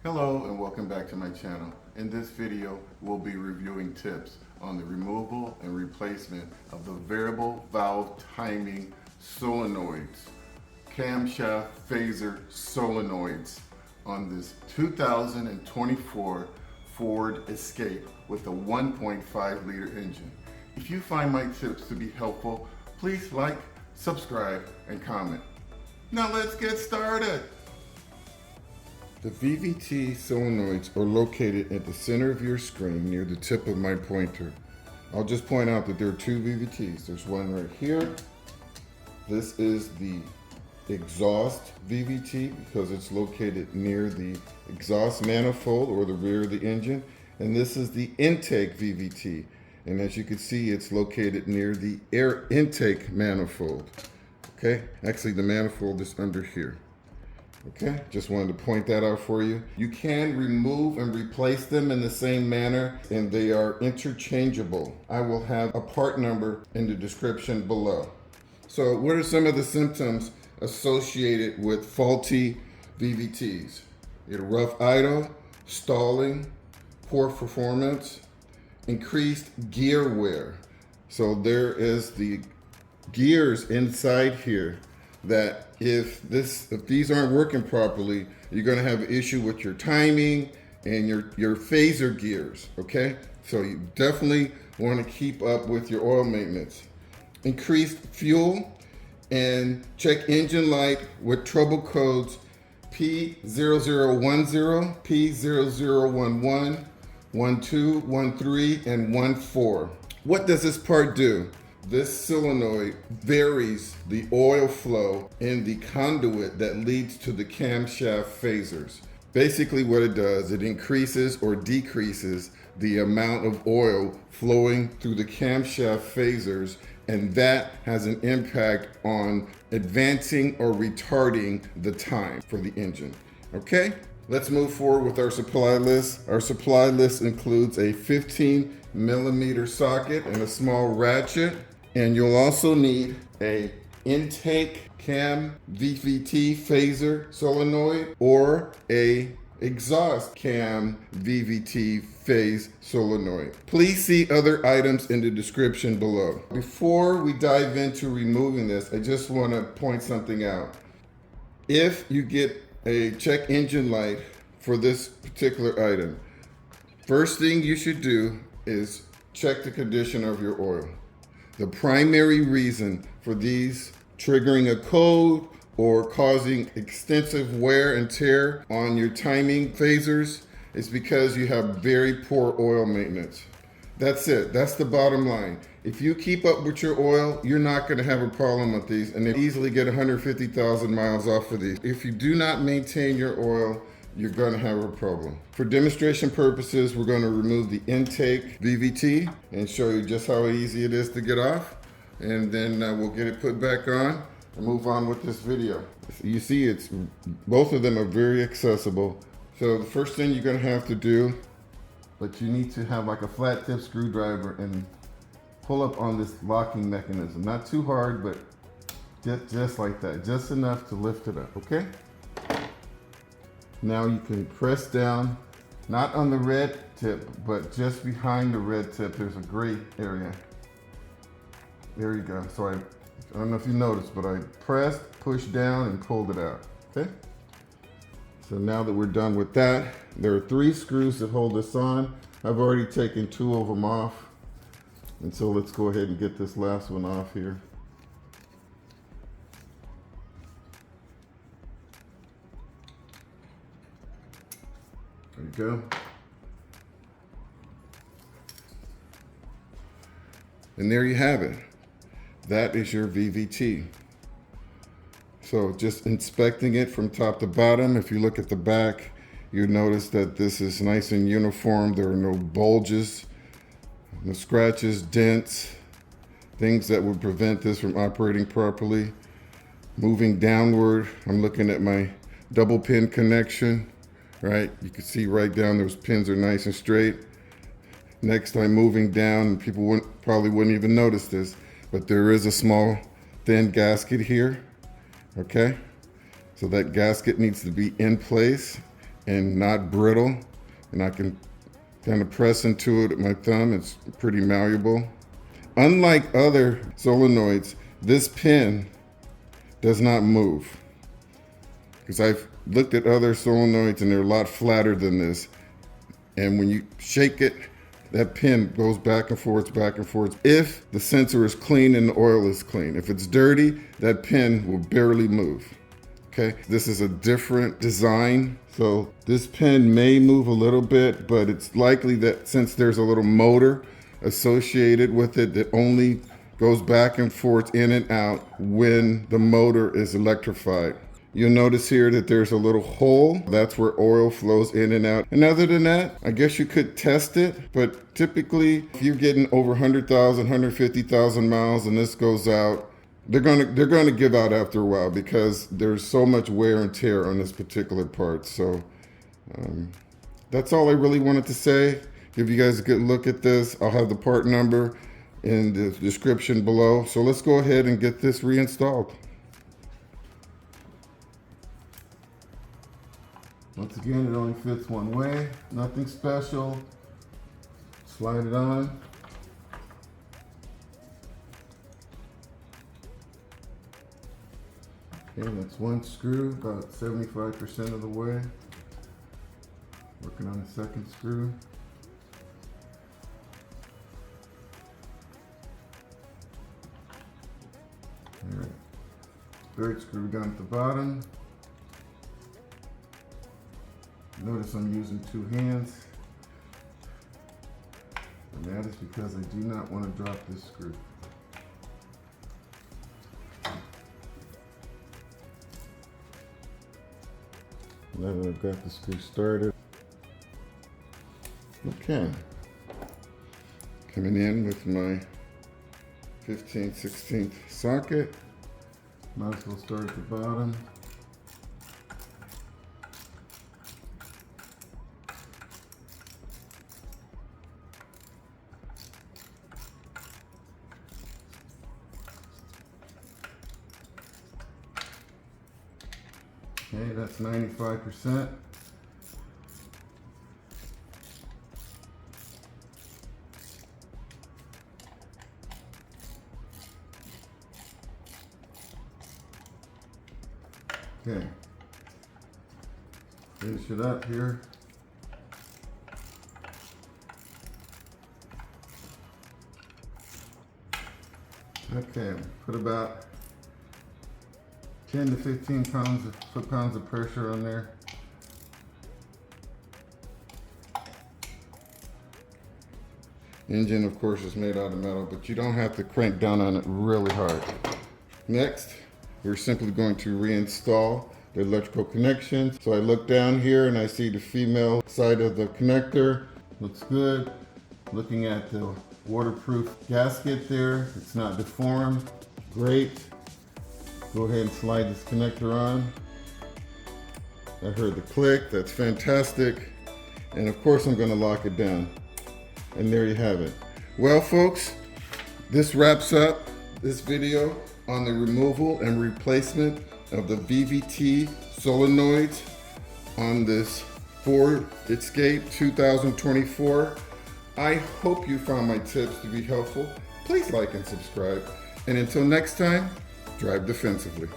Hello and welcome back to my channel. In this video, we'll be reviewing tips on the removal and replacement of the variable valve timing solenoids, camshaft phaser solenoids on this 2024 Ford Escape with a 1.5 liter engine. If you find my tips to be helpful, please like, subscribe, and comment. Now let's get started. The VVT solenoids are located at the center of your screen near the tip of my pointer. I'll just point out that there are two VVTs. There's one right here. This is the exhaust VVT because it's located near the exhaust manifold or the rear of the engine. And this is the intake VVT. And as you can see, it's located near the air intake manifold. Okay, actually the manifold is under here. Okay, just wanted to point that out for you. You can remove and replace them in the same manner, and they are interchangeable. I will have a part number in the description below. So what are some of the symptoms associated with faulty VVTs? You get a rough idle, stalling, poor performance, increased gear wear. So there is the gears inside here that if these aren't working properly, you're going to have an issue with your timing and your phaser gears, okay? So you definitely want to keep up with your oil maintenance. Increased fuel, and check engine light with trouble codes P0010, P0011, 12, 13, and 14. What does this part do? This solenoid varies the oil flow in the conduit that leads to the camshaft phasers. Basically what it does, it increases or decreases the amount of oil flowing through the camshaft phasers, and that has an impact on advancing or retarding the time for the engine. Okay, let's move forward with our supply list. Our supply list includes a 15mm socket and a small ratchet. And you'll also need a intake cam VVT phaser solenoid or a exhaust cam VVT phase solenoid. Please see other items in the description below. Before we dive into removing this, I just want to point something out. If you get a check engine light for this particular item, first thing you should do is check the condition of your oil. The primary reason for these triggering a code or causing extensive wear and tear on your timing phasers is because you have very poor oil maintenance. That's it. That's the bottom line. If you keep up with your oil, you're not going to have a problem with these, and they easily get 150,000 miles off of these. If you do not maintain your oil, you're going to have a problem. For demonstration purposes, we're going to remove the intake VVT and show you just how easy it is to get off. And then we'll get it put back on and move on with this video. You see, both of them are very accessible. So the first thing you're going to have to do, but you need to have like a flat tip screwdriver and pull up on this locking mechanism. Not too hard, but just like that. Just enough to lift it up, okay? Now you can press down, not on the red tip, but just behind the red tip, there's a gray area. There you go. So I don't know if you noticed, but I pressed, pushed down, and pulled it out, okay? So now that we're done with that, there are 3 screws that hold this on. I've already taken 2 of them off. And so let's go ahead and get this last one off here. There you go. And there you have it. That is your VVT. So just inspecting it from top to bottom, if you look at the back, you notice that this is nice and uniform. There are no bulges, no scratches, dents, things that would prevent this from operating properly. Moving downward, I'm looking at my double pin connection. Right, you can see right down, those pins are nice and straight. Next, I'm moving down, and people probably wouldn't even notice this, but there is a small thin gasket here, okay? So that gasket needs to be in place. and not brittle. And I can kind of press into it with my thumb. It's pretty malleable. Unlike other solenoids, this pin does not move. Because I've looked at other solenoids and they're a lot flatter than this. And when you shake it, that pin goes back and forth, if the sensor is clean and the oil is clean. If it's dirty, that pin will barely move. Okay, this is a different design. So this pin may move a little bit, but it's likely that since there's a little motor associated with it that only goes back and forth in and out when the motor is electrified. You'll notice here that there's a little hole. That's where oil flows in and out. And other than that, I guess you could test it, but typically if you're getting over 100,000, 150,000 miles and this goes out, they're gonna give out after a while because there's so much wear and tear on this particular part. So that's all I really wanted to say. Give you guys a good look at this. I'll have the part number in the description below. So let's go ahead and get this reinstalled. Once again, it only fits one way, nothing special. Slide it on. Okay, that's one screw, about 75% of the way. Working on the second screw. All right, third screw down at the bottom. Notice I'm using two hands, and that is because I do not want to drop this screw. Now that I've got the screw started. Okay, coming in with my 15/16 socket. Might as well start at the bottom. Okay, that's 95%. Okay, finish it up here. Okay, put about 10 to 15 foot-pounds of pressure on there. Engine, of course, is made out of metal, but you don't have to crank down on it really hard. Next, we're simply going to reinstall the electrical connection. So I look down here and I see the female side of the connector. Looks good. Looking at the waterproof gasket there, it's not deformed. Great. Go ahead and slide this connector on. I heard the click, that's fantastic. And of course I'm gonna lock it down. And there you have it. Well folks, this wraps up this video on the removal and replacement of the VVT solenoids on this Ford Escape 2024. I hope you found my tips to be helpful. Please like and subscribe. And until next time, drive defensively.